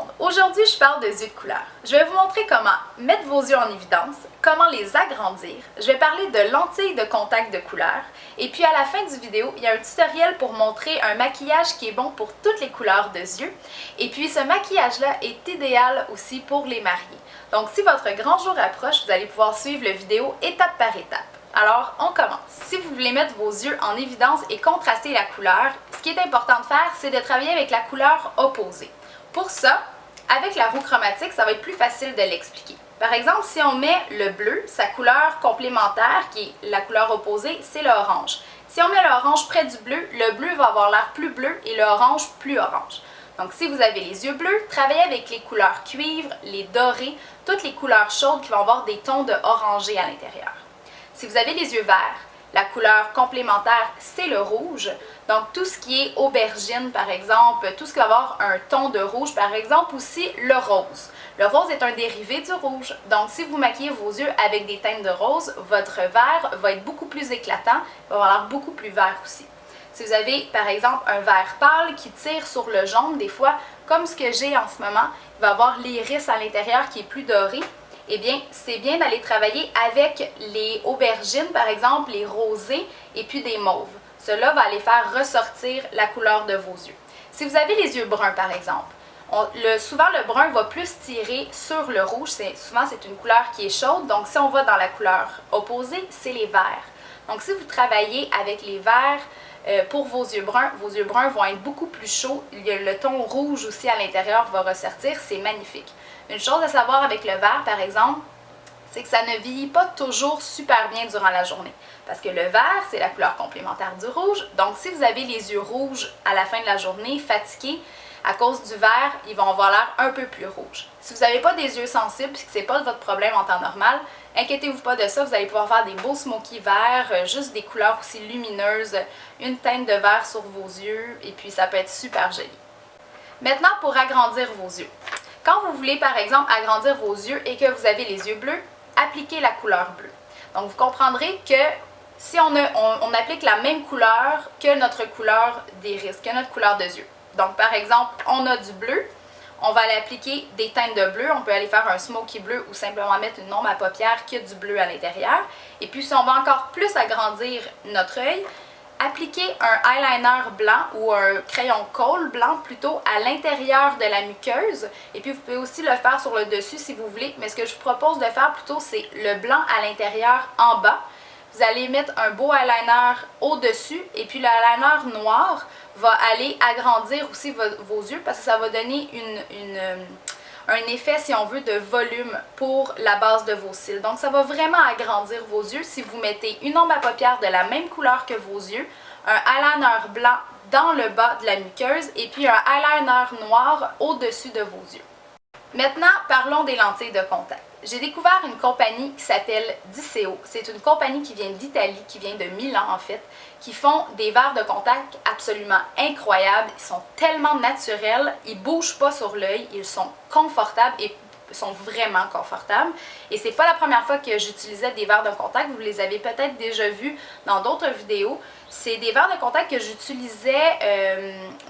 monde! Aujourd'hui, je parle de yeux de couleur. Je vais vous montrer comment mettre vos yeux en évidence, comment les agrandir, je vais parler de lentilles de contact de couleur, et puis à la fin du vidéo, il y a un tutoriel pour montrer un maquillage qui est bon pour toutes les couleurs de yeux, et puis ce maquillage-là est idéal aussi pour les mariés. Donc si votre grand jour approche, vous allez pouvoir suivre la vidéo étape par étape. Alors, on commence. Si vous voulez mettre vos yeux en évidence et contraster la couleur, ce qui est important de faire, c'est de travailler avec la couleur opposée. Pour ça, avec la roue chromatique, ça va être plus facile de l'expliquer. Par exemple, si on met le bleu, sa couleur complémentaire, qui est la couleur opposée, c'est l'orange. Si on met l'orange près du bleu, le bleu va avoir l'air plus bleu et l'orange plus orange. Donc, si vous avez les yeux bleus, travaillez avec les couleurs cuivre, les dorés, toutes les couleurs chaudes qui vont avoir des tons de orangé à l'intérieur. Si vous avez les yeux verts, la couleur complémentaire, c'est le rouge. Donc, tout ce qui est aubergine, par exemple, tout ce qui va avoir un ton de rouge, par exemple, aussi le rose. Le rose est un dérivé du rouge. Donc, si vous maquillez vos yeux avec des teintes de rose, votre vert va être beaucoup plus éclatant, va avoir l'air beaucoup plus vert aussi. Si vous avez, par exemple, un vert pâle qui tire sur le jaune, des fois, comme ce que j'ai en ce moment, il va avoir l'iris à l'intérieur qui est plus doré. Eh bien, c'est bien d'aller travailler avec les aubergines, par exemple, les rosés et puis des mauves. Cela va aller faire ressortir la couleur de vos yeux. Si vous avez les yeux bruns, par exemple, souvent le brun va plus tirer sur le rouge. Souvent, c'est une couleur qui est chaude. Donc, si on va dans la couleur opposée, c'est les verts. Donc, si vous travaillez avec les verts pour vos yeux bruns vont être beaucoup plus chauds. Le ton rouge aussi à l'intérieur va ressortir. C'est magnifique. Une chose à savoir avec le vert, par exemple, c'est que ça ne vieillit pas toujours super bien durant la journée. Parce que le vert, c'est la couleur complémentaire du rouge. Donc, si vous avez les yeux rouges à la fin de la journée, fatigués, à cause du vert, ils vont avoir l'air un peu plus rouges. Si vous n'avez pas des yeux sensibles et que ce n'est pas votre problème en temps normal, inquiétez-vous pas de ça. Vous allez pouvoir faire des beaux smoky verts, juste des couleurs aussi lumineuses, une teinte de vert sur vos yeux, et puis ça peut être super joli. Maintenant, pour agrandir vos yeux. Quand vous voulez, par exemple, agrandir vos yeux et que vous avez les yeux bleus, appliquez la couleur bleue. Donc, vous comprendrez que si on applique la même couleur que notre couleur d'iris, que notre couleur de yeux. Donc, par exemple, on a du bleu, on va aller appliquer des teintes de bleu. On peut aller faire un smoky bleu ou simplement mettre une ombre à paupières qui a du bleu à l'intérieur. Et puis, si on va encore plus agrandir notre œil, appliquez un eyeliner blanc ou un crayon colle blanc plutôt à l'intérieur de la muqueuse. Et puis vous pouvez aussi le faire sur le dessus si vous voulez. Mais ce que je vous propose de faire plutôt, c'est le blanc à l'intérieur en bas. Vous allez mettre un beau eyeliner au-dessus et puis le eyeliner noir va aller agrandir aussi vos yeux parce que ça va donner un effet, si on veut, de volume pour la base de vos cils. Donc, ça va vraiment agrandir vos yeux si vous mettez une ombre à paupières de la même couleur que vos yeux, un eyeliner blanc dans le bas de la muqueuse et puis un eyeliner noir au-dessus de vos yeux. Maintenant, parlons des lentilles de contact. J'ai découvert une compagnie qui s'appelle Diceo. C'est une compagnie qui vient d'Italie, qui vient de Milan en fait, qui font des verres de contact absolument incroyables. Ils sont tellement naturels, ils ne bougent pas sur l'œil, ils sont confortables et sont vraiment confortables. Et c'est pas la première fois que j'utilisais des verres de contact, vous les avez peut-être déjà vus dans d'autres vidéos. C'est des verres de contact que j'utilisais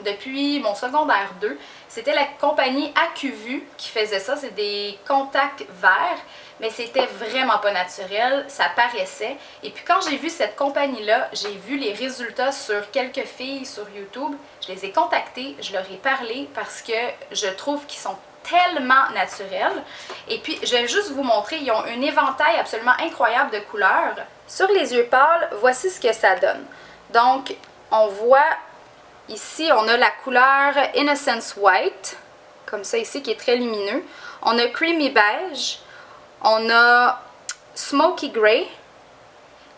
depuis mon secondaire 2. C'était la compagnie AcuVu qui faisait ça, c'est des contacts verts, mais c'était vraiment pas naturel, ça paraissait. Et puis quand j'ai vu cette compagnie-là, j'ai vu les résultats sur quelques filles sur YouTube, je les ai contactées, je leur ai parlé parce que je trouve qu'ils sont tellement naturels. Et puis, je vais juste vous montrer, ils ont un éventail absolument incroyable de couleurs. Sur les yeux pâles, voici ce que ça donne. Donc, on voit ici, on a la couleur Innocence White, comme ça ici, qui est très lumineux. On a Creamy Beige, on a Smoky Gray.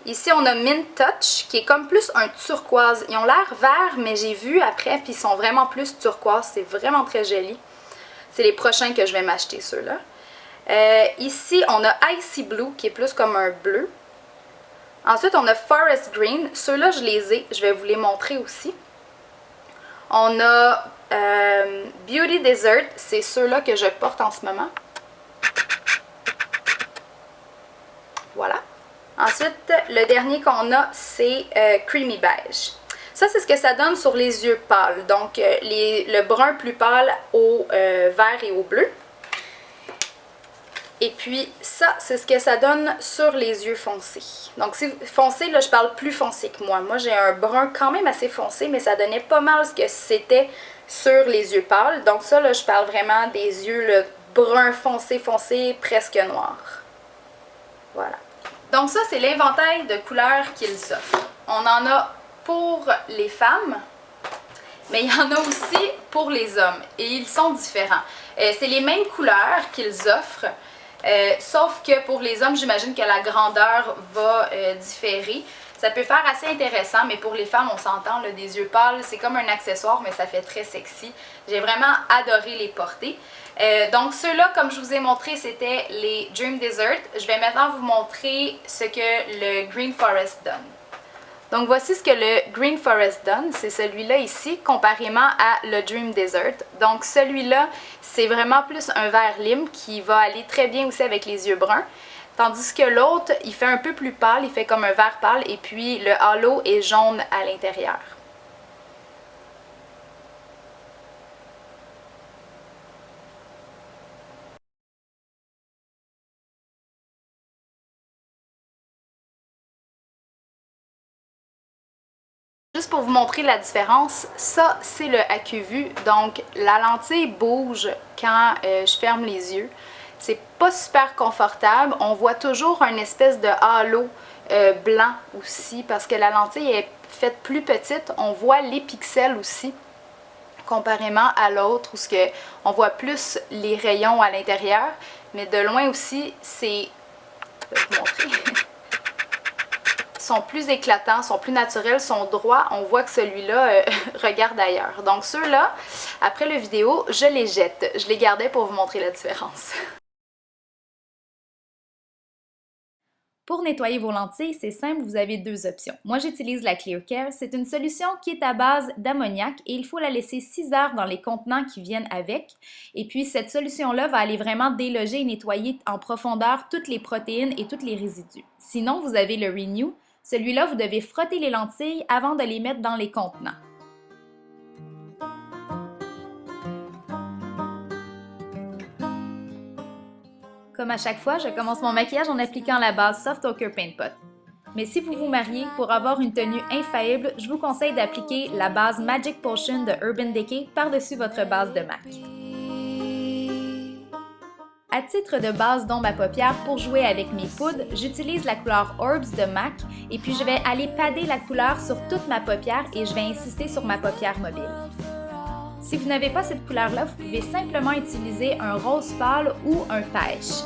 Ici, on a Mint Touch, qui est comme plus un turquoise. Ils ont l'air verts, mais j'ai vu après, puis ils sont vraiment plus turquoise. C'est vraiment très joli. C'est les prochains que je vais m'acheter, ceux-là. Ici, on a Icy Blue, qui est plus comme un bleu. Ensuite, on a Forest Green. Ceux-là, je les ai. Je vais vous les montrer aussi. On a Beauty Desert. C'est ceux-là que je porte en ce moment. Voilà. Ensuite, le dernier qu'on a, c'est Creamy Beige. Ça, c'est ce que ça donne sur les yeux pâles. Donc, le brun plus pâle au vert et au bleu. Et puis, ça, c'est ce que ça donne sur les yeux foncés. Donc, si foncé, là, je parle plus foncé que moi. Moi, j'ai un brun quand même assez foncé, mais ça donnait pas mal ce que c'était sur les yeux pâles. Donc, ça, là, je parle vraiment des yeux là, brun foncé, foncé, presque noir. Voilà. Donc, ça, c'est l'inventaire de couleurs qu'ils offrent. On en a pour les femmes, mais il y en a aussi pour les hommes et ils sont différents. C'est les mêmes couleurs qu'ils offrent, sauf que pour les hommes, j'imagine que la grandeur va différer. Ça peut faire assez intéressant, mais pour les femmes, on s'entend, des yeux pâles, c'est comme un accessoire, mais ça fait très sexy. J'ai vraiment adoré les porter. Donc ceux-là, comme je vous ai montré, c'était les Dream Desert. Je vais maintenant vous montrer ce que le Green Forest donne. Donc voici ce que le Green Forest donne, c'est celui-là ici, comparément à le Dream Desert. Donc celui-là, c'est vraiment plus un vert lime qui va aller très bien aussi avec les yeux bruns. Tandis que l'autre, il fait un peu plus pâle, il fait comme un vert pâle et puis le halo est jaune à l'intérieur. Juste pour vous montrer la différence, ça c'est le AccuVu, donc la lentille bouge quand je ferme les yeux. C'est pas super confortable, on voit toujours une espèce de halo blanc aussi parce que la lentille est faite plus petite, on voit les pixels aussi comparément à l'autre où on voit plus les rayons à l'intérieur, mais de loin aussi c'est... Je vais vous montrer. Sont plus éclatants, sont plus naturels, sont droits, on voit que celui-là regarde ailleurs. Donc ceux-là, après la vidéo, je les jette. Je les gardais pour vous montrer la différence. Pour nettoyer vos lentilles, c'est simple, vous avez deux options. Moi, j'utilise la Clear Care. C'est une solution qui est à base d'ammoniac et il faut la laisser 6 heures dans les contenants qui viennent avec. Et puis, cette solution-là va aller vraiment déloger et nettoyer en profondeur toutes les protéines et tous les résidus. Sinon, vous avez le Renew. Celui-là, vous devez frotter les lentilles avant de les mettre dans les contenants. Comme à chaque fois, je commence mon maquillage en appliquant la base Soft Ochre Paint Pot. Mais si vous vous mariez, pour avoir une tenue infaillible, je vous conseille d'appliquer la base Magic Potion de Urban Decay par-dessus votre base de MAC. À titre de base d'ombre à paupières, pour jouer avec mes poudres, j'utilise la couleur Orbs de MAC et puis je vais aller padder la couleur sur toute ma paupière et je vais insister sur ma paupière mobile. Si vous n'avez pas cette couleur-là, vous pouvez simplement utiliser un rose pâle ou un pêche.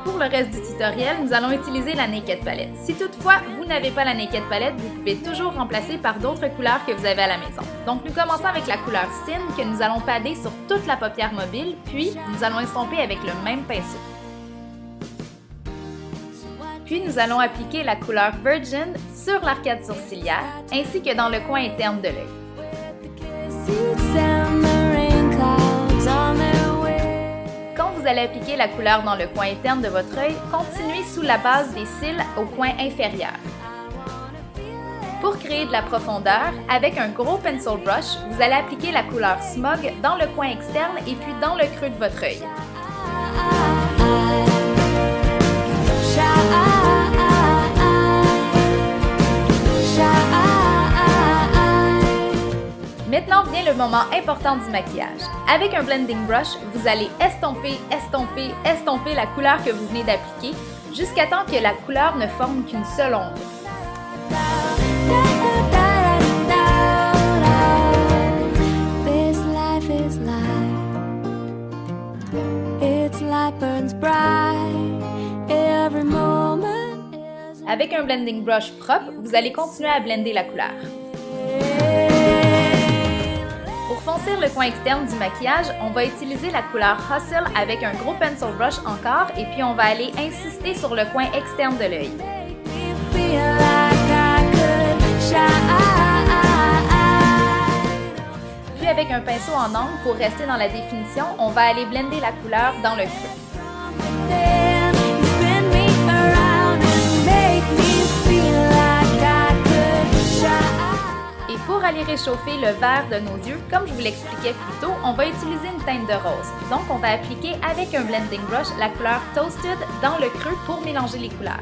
Pour le reste du tutoriel, nous allons utiliser la Naked Palette. Si toutefois vous n'avez pas la Naked Palette, vous pouvez toujours remplacer par d'autres couleurs que vous avez à la maison. Donc nous commençons avec la couleur Sin que nous allons padder sur toute la paupière mobile, puis nous allons estomper avec le même pinceau. Puis nous allons appliquer la couleur Virgin sur l'arcade sourcilière ainsi que dans le coin interne de l'œil. Quand vous allez appliquer la couleur dans le coin interne de votre œil, continuez sous la base des cils au coin inférieur. Pour créer de la profondeur, avec un gros pencil brush, vous allez appliquer la couleur Smog dans le coin externe et puis dans le creux de votre œil. Maintenant vient le moment important du maquillage. Avec un blending brush, vous allez estomper, estomper, estomper la couleur que vous venez d'appliquer jusqu'à temps que la couleur ne forme qu'une seule ombre. Avec un blending brush propre, vous allez continuer à blender la couleur. Pour foncir le coin externe du maquillage, on va utiliser la couleur Hustle avec un gros pencil brush encore et puis on va aller insister sur le coin externe de l'œil. Puis avec un pinceau en angle pour rester dans la définition, on va aller blender la couleur dans le creux. aller réchauffer le vert de nos yeux, comme je vous l'expliquais plus tôt, on va utiliser une teinte de rose. Donc, on va appliquer avec un blending brush la couleur Toasted dans le creux pour mélanger les couleurs.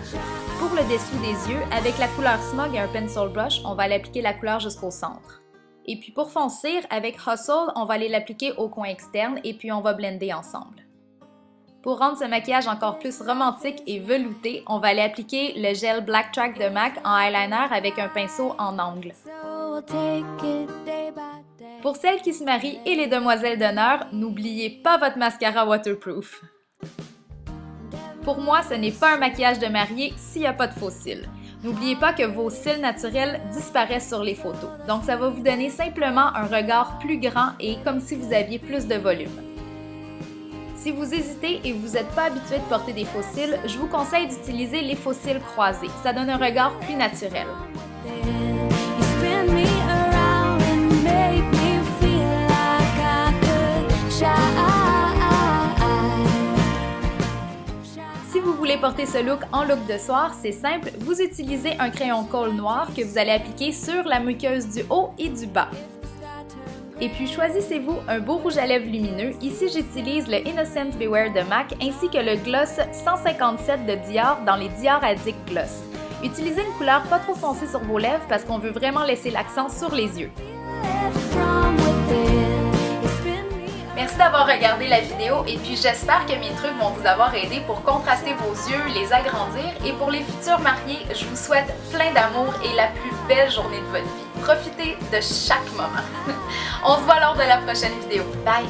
Pour le dessous des yeux, avec la couleur Smog et un pencil brush, on va aller appliquer la couleur jusqu'au centre. Et puis pour fond cire, avec Hustle, on va aller l'appliquer au coin externe et puis on va blender ensemble. Pour rendre ce maquillage encore plus romantique et velouté, on va aller appliquer le gel Black Track de MAC en eyeliner avec un pinceau en angle. Pour celles qui se marient et les demoiselles d'honneur, n'oubliez pas votre mascara waterproof. Pour moi, ce n'est pas un maquillage de mariée s'il n'y a pas de faux cils. N'oubliez pas que vos cils naturels disparaissent sur les photos. Donc ça va vous donner simplement un regard plus grand et comme si vous aviez plus de volume. Si vous hésitez et vous n'êtes pas habitué de porter des faux cils, je vous conseille d'utiliser les faux cils croisés. Ça donne un regard plus naturel. Si vous voulez porter ce look en look de soir, c'est simple, vous utilisez un crayon colle noir que vous allez appliquer sur la muqueuse du haut et du bas. Et puis choisissez-vous un beau rouge à lèvres lumineux. Ici, j'utilise le Innocent Beware de MAC ainsi que le gloss 157 de Dior dans les Dior Addict Gloss. Utilisez une couleur pas trop foncée sur vos lèvres parce qu'on veut vraiment laisser l'accent sur les yeux. Merci d'avoir regardé la vidéo et puis j'espère que mes trucs vont vous avoir aidé pour contraster vos yeux, les agrandir et pour les futurs mariés, je vous souhaite plein d'amour et la plus belle journée de votre vie. Profitez de chaque moment. On se voit lors de la prochaine vidéo. Bye!